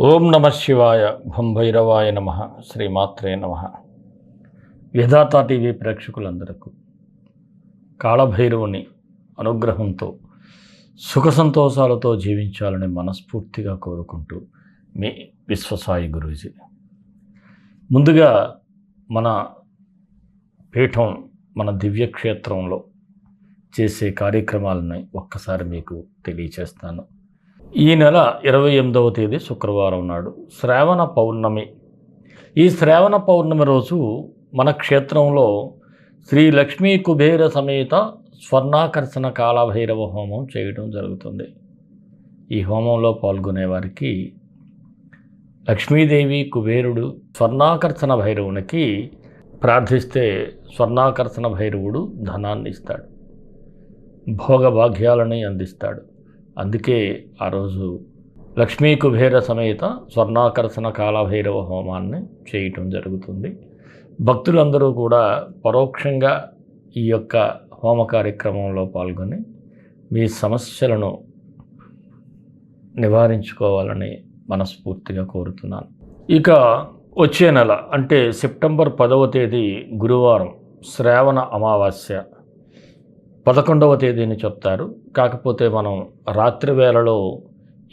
ఓం నమ శివాయ భం భైరవాయ నమ శ్రీమాత్రే నమ. విధాత టీవీ ప్రేక్షకులందరకు కాళభైరవుని అనుగ్రహంతో సుఖ సంతోషాలతో జీవించాలని మనస్ఫూర్తిగా కోరుకుంటూ మీ విశ్వసాయి గురూజీ. ముందుగా మన పీఠం మన దివ్యక్షేత్రంలో చేసే కార్యక్రమాలని ఒక్కసారి మీకు తెలియచేస్తాను. ఈ నెల 28వ తేదీ శుక్రవారం నాడు శ్రావణ పౌర్ణమి. ఈ శ్రావణ పౌర్ణమి రోజు మన క్షేత్రంలో శ్రీ లక్ష్మీ కుబేర సమేత స్వర్ణాకర్షణ కాళభైరవ హోమం చేయడం జరుగుతుంది. ఈ హోమంలో పాల్గొనే వారికి లక్ష్మీదేవి, కుబేరుడు, స్వర్ణాకర్షణ భైరవునికి ప్రార్థిస్తే స్వర్ణాకర్షణ భైరవుడు ధనాన్ని ఇస్తాడు, భోగభాగ్యాలని అందిస్తాడు. అందుకే ఆ రోజు లక్ష్మీ కుబేర సమేత స్వర్ణాకర్షణ కాళభైరవ హోమాన్ని చేయటం జరుగుతుంది. భక్తులందరూ కూడా పరోక్షంగా ఈ యొక్క హోమ కార్యక్రమంలో పాల్గొని మీ సమస్యలను నివారించుకోవాలని మనస్ఫూర్తిగా కోరుతున్నాను. ఇక వచ్చే నెల అంటే సెప్టెంబర్ 10వ తేదీ గురువారం శ్రావణ అమావాస్య. 11వ తేదీని చెప్తారు, కాకపోతే మనం రాత్రి వేళలో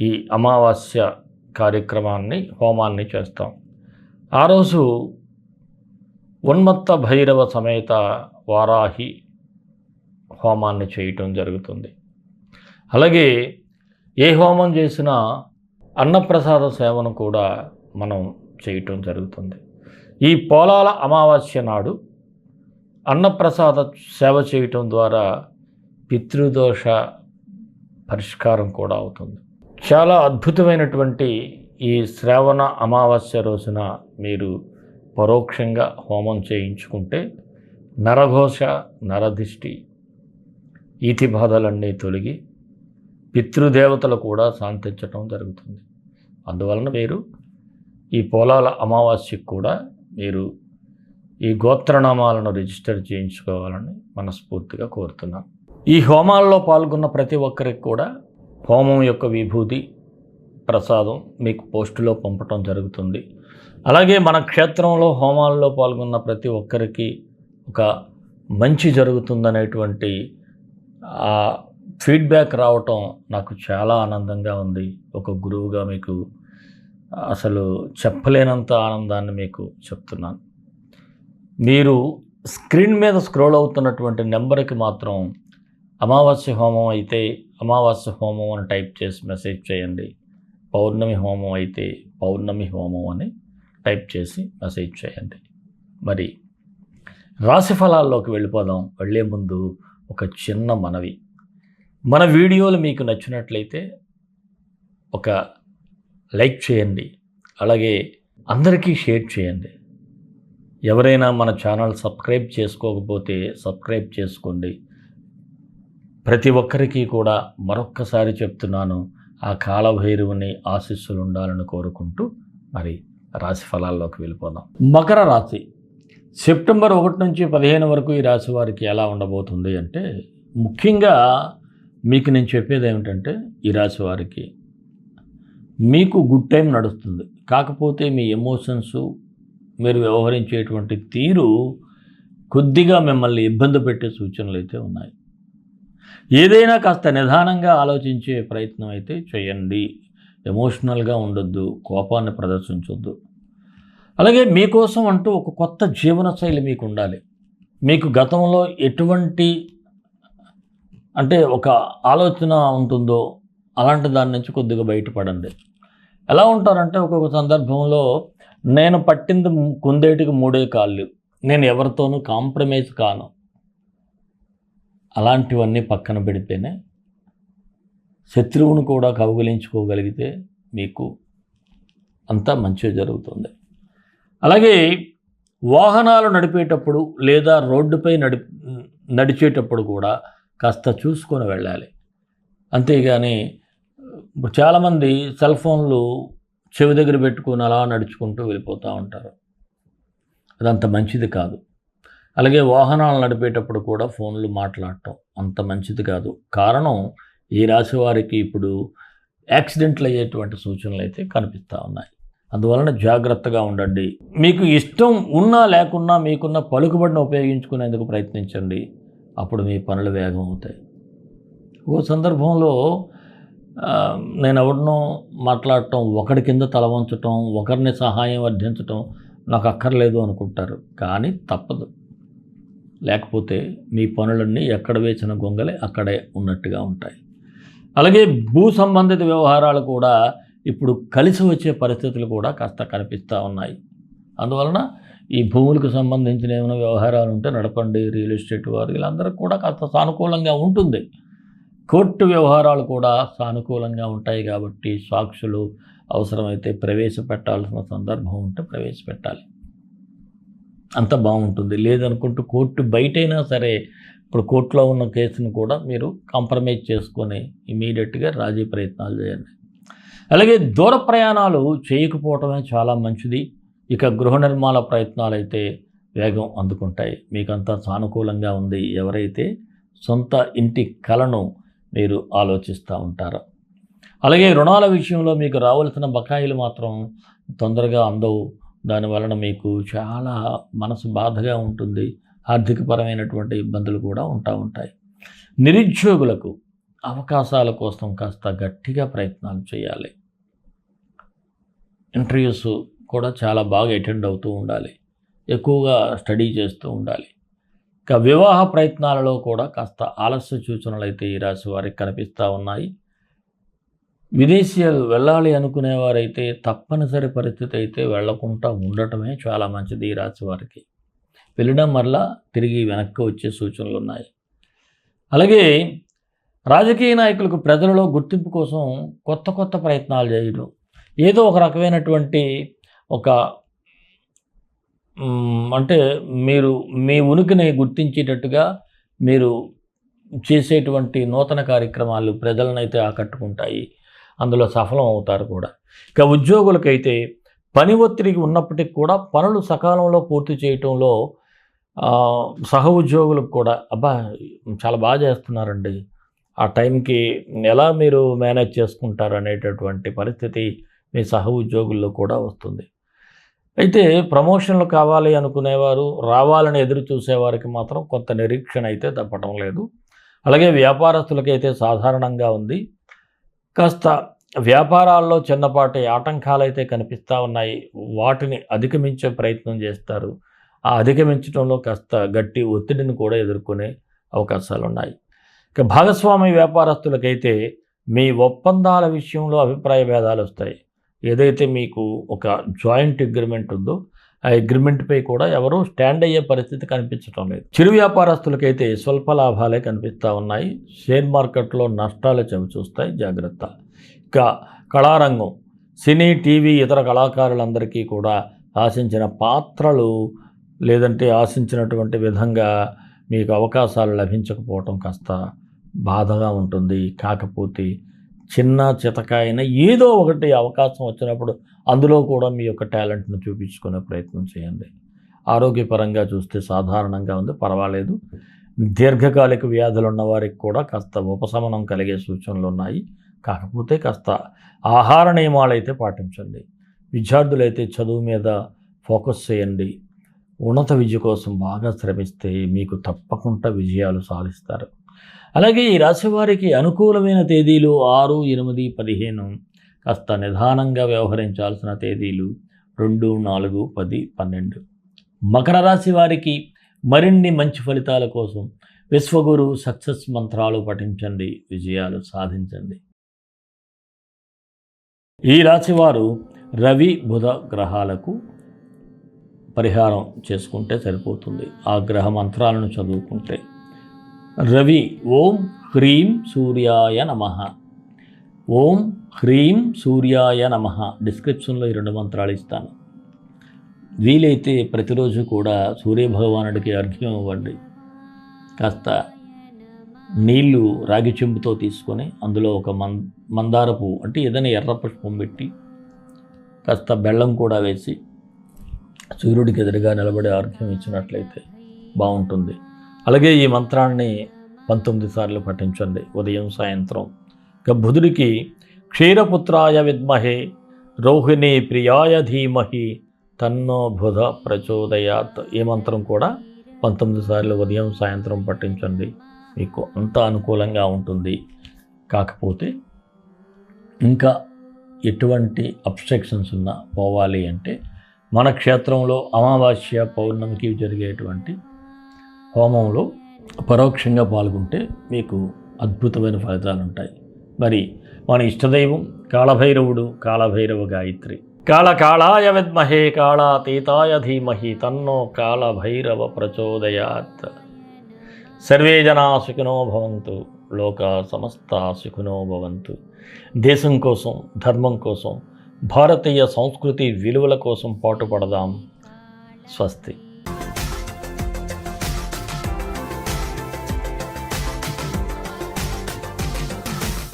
ఈ అమావాస్య కార్యక్రమాన్ని హోమాన్ని చేస్తాం. ఆ రోజు ఉన్మత్త భైరవ సమేత వారాహి హోమాన్ని చేయటం జరుగుతుంది. అలాగే ఏ హోమం చేసినా అన్నప్రసాద సేవను కూడా మనం చేయటం జరుగుతుంది. ఈ పోలాల అమావాస్య నాడు అన్నప్రసాద సేవ చేయటం ద్వారా పితృదోష పరిష్కారం కూడా అవుతుంది. చాలా అద్భుతమైనటువంటి ఈ శ్రావణ అమావాస్య రోజున మీరు పరోక్షంగా హోమం చేయించుకుంటే నరఘోష, నరదిష్టి, ఈతి బాధలన్నీ తొలగి పితృదేవతలు కూడా శాంతించటం జరుగుతుంది. అందువలన మీరు ఈ పోలాల అమావాస్యకు కూడా మీరు ఈ గోత్రనామాలను రిజిస్టర్ చేయించుకోవాలని మనస్ఫూర్తిగా కోరుతున్నాను. ఈ హోమాల్లో పాల్గొన్న ప్రతి ఒక్కరికి కూడా హోమం యొక్క విభూతి ప్రసాదం మీకు పోస్టులో పంపటం జరుగుతుంది. అలాగే మన క్షేత్రంలో హోమాల్లో పాల్గొన్న ప్రతి ఒక్కరికి ఒక మంచి జరుగుతుందనేటువంటి ఫీడ్బ్యాక్ రావటం నాకు చాలా ఆనందంగా ఉంది. ఒక గురువుగా మీకు అసలు చెప్పలేనంత ఆనందాన్ని మీకు చెప్తున్నాను. మీరు స్క్రీన్ మీద స్క్రోల్ అవుతున్నటువంటి నెంబర్కి మాత్రం అమావాస్య హోమం అయితే అమావాస్య హోమం అని టైప్ చేసి మెసేజ్ చేయండి. పౌర్ణమి హోమం అయితే పౌర్ణమి హోమం అని టైప్ చేసి మెసేజ్ చేయండి. మరి రాశి ఫలాల్లోకి వెళ్ళిపోదాం. వెళ్ళే ముందు ఒక చిన్న మనవి. మన వీడియోలు మీకు నచ్చినట్లయితే ఒక లైక్ చేయండి, అలాగే అందరికీ షేర్ చేయండి. ఎవరైనా మన ఛానల్ సబ్స్క్రైబ్ చేసుకోకపోతే సబ్స్క్రైబ్ చేసుకోండి. ప్రతి ఒక్కరికి కూడా మరొక్కసారి చెప్తున్నాను, ఆ కాళభైరవుని ఆశీస్సులు ఉండాలని కోరుకుంటూ మరి రాశి ఫలాల్లోకి వెళ్ళిపోదాం. మకర రాశి సెప్టెంబర్ 1 నుంచి 15 వరకు ఈ రాశి వారికి ఎలా ఉండబోతుంది అంటే, ముఖ్యంగా మీకు నేను చెప్పేది ఏమిటంటే, ఈ రాశి వారికి మీకు గుడ్ టైం నడుస్తుంది. కాకపోతే మీ ఎమోషన్స్, మీరు వ్యవహరించేటువంటి తీరు కొద్దిగా మిమ్మల్ని ఇబ్బంది పెట్టే సూచనలు అయితే ఉన్నాయి. ఏదైనా కాస్త నిదానంగా ఆలోచించే ప్రయత్నం అయితే చేయండి. ఎమోషనల్గా ఉండొద్దు, కోపాన్ని ప్రదర్శించొద్దు. అలాగే మీకోసం అంటూ ఒక కొత్త జీవనశైలి మీకు ఉండాలి. మీకు గతంలో ఎటువంటి అంటే ఒక ఆలోచన ఉంటుందో అలాంటి దాని నుంచి కొద్దిగా బయటపడండి. ఎలా ఉంటారంటే, ఒక్కొక్క సందర్భంలో నేను పట్టింది కుందేటికి 3 కాళ్ళు, నేను ఎవరితోనూ కాంప్రమైజ్ కాను, అలాంటివన్నీ పక్కన పెడితేనే శత్రువును కూడా కౌగిలించుకోగలిగితే మీకు అంతా మంచిగా జరుగుతుంది. అలాగే వాహనాలు నడిపేటప్పుడు లేదా రోడ్డుపై నడిచేటప్పుడు కూడా కాస్త చూసుకొని వెళ్ళాలి. అంతేగాని చాలామంది సెల్ ఫోన్లు చెవి దగ్గర పెట్టుకుని అలా నడుచుకుంటూ వెళ్ళిపోతూ ఉంటారు. అదంత మంచిది కాదు. అలాగే వాహనాలు నడిపేటప్పుడు కూడా ఫోన్లు మాట్లాడటం అంత మంచిది కాదు. కారణం, ఈ రాశి వారికి ఇప్పుడు యాక్సిడెంట్లు అయ్యేటువంటి సూచనలు అయితే కనిపిస్తూ ఉన్నాయి. అందువలన జాగ్రత్తగా ఉండండి. మీకు ఇష్టం ఉన్నా లేకున్నా మీకున్న పలుకుబడిని ఉపయోగించుకునేందుకు ప్రయత్నించండి. అప్పుడు మీ పనులు వేగం అవుతాయి. ఓ సందర్భంలో నేను ఎవరినో మాట్లాడటం, ఒకరి కింద తల వంచటం, ఒకరిని సహాయం అర్థించటం నాకు అక్కర్లేదు అనుకుంటారు. కానీ తప్పదు. లేకపోతే మీ పనులన్నీ ఎక్కడ వేసిన గొంగలే అక్కడే ఉన్నట్టుగా ఉంటాయి. అలాగే భూ సంబంధిత వ్యవహారాలు కూడా ఇప్పుడు కలిసి వచ్చే పరిస్థితులు కూడా కాస్త కనిపిస్తూ ఉన్నాయి. అందువలన ఈ భూములకు సంబంధించిన ఏమైనా వ్యవహారాలు ఉంటే నడపండి. రియల్ ఎస్టేట్ వారు వీళ్ళందరూ కూడా కాస్త సానుకూలంగా ఉంటుంది. కోర్టు వ్యవహారాలు కూడా సానుకూలంగా ఉంటాయి కాబట్టి సాక్షులు అవసరమైతే ప్రవేశపెట్టాల్సిన సందర్భం ఉంటే ప్రవేశపెట్టాలి. అంత బాగుంటుంది. లేదనుకుంటూ కోర్టు బయటైనా సరే ఇప్పుడు కోర్టులో ఉన్న కేసును కూడా మీరు కాంప్రమైజ్ చేసుకొని ఇమీడియట్గా రాజీ ప్రయత్నాలు చేయండి. అలాగే దూర ప్రయాణాలు చేయకపోవటమే చాలా మంచిది. ఇక గృహ నిర్మాణ ప్రయత్నాలు అయితే వేగం అందుకుంటాయి. మీకంతా సానుకూలంగా ఉంది. ఎవరైతే సొంత ఇంటి కలను మీరు ఆలోచిస్తూ ఉంటారో. అలాగే రుణాల విషయంలో మీకు రావాల్సిన బకాయిలు మాత్రం తొందరగా అందవు. దానివలన మీకు చాలా మనసు బాధగా ఉంటుంది. ఆర్థికపరమైనటువంటి ఇబ్బందులు కూడా ఉంటాయి. నిరుద్యోగులకు అవకాశాల కోసం కాస్త గట్టిగా ప్రయత్నాలు చేయాలి. ఇంటర్వ్యూస్ కూడా చాలా బాగా అటెండ్ అవుతూ ఉండాలి. ఎక్కువగా స్టడీ చేస్తూ ఉండాలి. ఇక వివాహ ప్రయత్నాలలో కూడా కాస్త ఆలస్య సూచనలు అయితే ఈ రాశి వారికి కనిపిస్తూ ఉన్నాయి. విదేశీయాలు వెళ్ళాలి అనుకునేవారైతే తప్పనిసరి పరిస్థితి అయితే వెళ్లకుండా ఉండటమే చాలా మంచిది. ఈ రాశి వారికి వెళ్ళడం వల్ల తిరిగి వెనక్కి వచ్చే సూచనలు ఉన్నాయి. అలాగే రాజకీయ నాయకులకు ప్రజలలో గుర్తింపు కోసం కొత్త ప్రయత్నాలు చేయడం, ఏదో ఒక రకమైనటువంటి అంటే మీరు మీ ఉనికిని గుర్తించేటట్టుగా మీరు చేసేటువంటి నూతన కార్యక్రమాలు ప్రజలనైతే ఆకట్టుకుంటాయి. అందులో సఫలం అవుతారు కూడా. ఇక ఉద్యోగులకైతే పని ఒత్తిడికి ఉన్నప్పటికీ కూడా పనులు సకాలంలో పూర్తి చేయటంలో సహ ఉద్యోగులకు కూడా చాలా బాగా చేస్తున్నారండి, ఆ టైంకి ఎలా మీరు మేనేజ్ చేసుకుంటారు అనేటటువంటి పరిస్థితి మీ సహ ఉద్యోగుల్లో కూడా వస్తుంది. అయితే ప్రమోషన్లు కావాలి అనుకునేవారు, రావాలని ఎదురు చూసేవారికి మాత్రం కొంత నిరీక్షణ అయితే తప్పటం లేదు. అలాగే వ్యాపారస్తులకైతే సాధారణంగా ఉంది. కాస్త వ్యాపారాల్లో చిన్నపాటి ఆటంకాలు అయితే కనిపిస్తూ ఉన్నాయి. వాటిని అధిగమించే ప్రయత్నం చేస్తారు. ఆ అధిగమించడంలో కాస్త గట్టి ఒత్తిడిని కూడా ఎదుర్కొనే అవకాశాలు ఉన్నాయి. ఇక భాగస్వామి వ్యాపారస్తులకైతే మీ ఒప్పందాల విషయంలో అభిప్రాయ భేదాలు వస్తాయి. ఏదైతే మీకు ఒక జాయింట్ అగ్రిమెంట్ ఉందో ఆ అగ్రిమెంట్పై కూడా ఎవరూ స్టాండ్ అయ్యే పరిస్థితి కనిపించడం లేదు. చిరు వ్యాపారస్తులకైతే స్వల్ప లాభాలే కనిపిస్తూ ఉన్నాయి. షేర్ మార్కెట్లో నష్టాలు చవిచూస్తాయి, జాగ్రత్త. ఇక కళారంగం, సినీ, టీవీ, ఇతర కళాకారులందరికీ కూడా ఆశించిన పాత్రలు లేదంటే ఆశించినటువంటి విధంగా మీకు అవకాశాలు లభించకపోవటం కాస్త బాధగా ఉంటుంది. కాకపోతే చిన్న చితకాయన ఏదో ఒకటి అవకాశం వచ్చినప్పుడు అందులో కూడా మీ యొక్క టాలెంట్ను చూపించుకునే ప్రయత్నం చేయండి. ఆరోగ్యపరంగా చూస్తే సాధారణంగా ఉంది, పర్వాలేదు. దీర్ఘకాలిక వ్యాధులు ఉన్న వారికి కూడా కాస్త ఉపశమనం కలిగే సూచనలు ఉన్నాయి. కాకపోతే కాస్త ఆహార నియమాలు అయితే పాటించండి. విద్యార్థులైతే చదువు మీద ఫోకస్ చేయండి. ఉన్నత విద్య కోసం బాగా శ్రమిస్తే మీకు తప్పకుండా విజయాలు సాధిస్తారు. అలాగే ఈ రాశి వారికి అనుకూలమైన తేదీలు 6, 8, 15. కాస్త నిదానంగా వ్యవహరించాల్సిన తేదీలు 2, 4, 10, 12. మకర రాశి వారికి మరిన్ని మంచి ఫలితాల కోసం విశ్వగురు సక్సెస్ మంత్రాలు పఠించండి, విజయాలు సాధించండి. ఈ రాశివారు రవి, బుధ గ్రహాలకు పరిహారం చేసుకుంటే సరిపోతుంది. ఆ గ్రహ మంత్రాలను చదువుకుంటే రవి ఓం హ్రీం సూర్యాయ నమః, ఓం హ్రీం సూర్యాయ నమః. డిస్క్రిప్షన్లో ఈ 2 మంత్రాలు ఇస్తాను. వీలైతే ప్రతిరోజు కూడా సూర్యభగవానుడికి అర్ఘ్యం ఇవ్వండి. కాస్త నీళ్లు రాగి చెంబుతో తీసుకొని అందులో ఒక మందార పువ్వు అంటే ఏదైనా ఎర్ర పుష్పం పెట్టి కాస్త బెల్లం కూడా వేసి సూర్యుడికి ఎదురుగా నిలబడి అర్ఘ్యం ఇచ్చినట్లయితే బాగుంటుంది. అలాగే ఈ మంత్రాన్ని 19 సార్లు పఠించండి, ఉదయం సాయంత్రం. ఇక బుధుడికి క్షీరపుత్రాయ విద్మహే రోహిణీ ప్రియాయ ధీమహి తన్నో బుధ ప్రచోదయాత్. ఈ మంత్రం కూడా 19 సార్లు ఉదయం సాయంత్రం పఠించండి, మీకు అంత అనుకూలంగా ఉంటుంది. కాకపోతే ఇంకా ఎటువంటి అబ్స్ట్రక్షన్స్ ఉన్నా పోవాలి అంటే మన క్షేత్రంలో అమావాస్య పౌర్ణమికి జరిగేటువంటి హోమంలో పరోక్షంగా పాల్గొంటే మీకు అద్భుతమైన ఫలితాలు ఉంటాయి. మరి మన ఇష్టదైవం కాళభైరవుడు, కాళభైరవ గాయత్రి. కాళకాళాయ విద్మహే కాళాతీతాయ ధీమహి తన్నో కాళభైరవ ప్రచోదయాత్. సర్వే జనా సుఖినో భవంతు, లోకా సమస్తా సుఖినో భవంతు. దేశం కోసం, ధర్మం కోసం, భారతీయ సంస్కృతి విలువల కోసం పాటుపడదాం. స్వస్తి.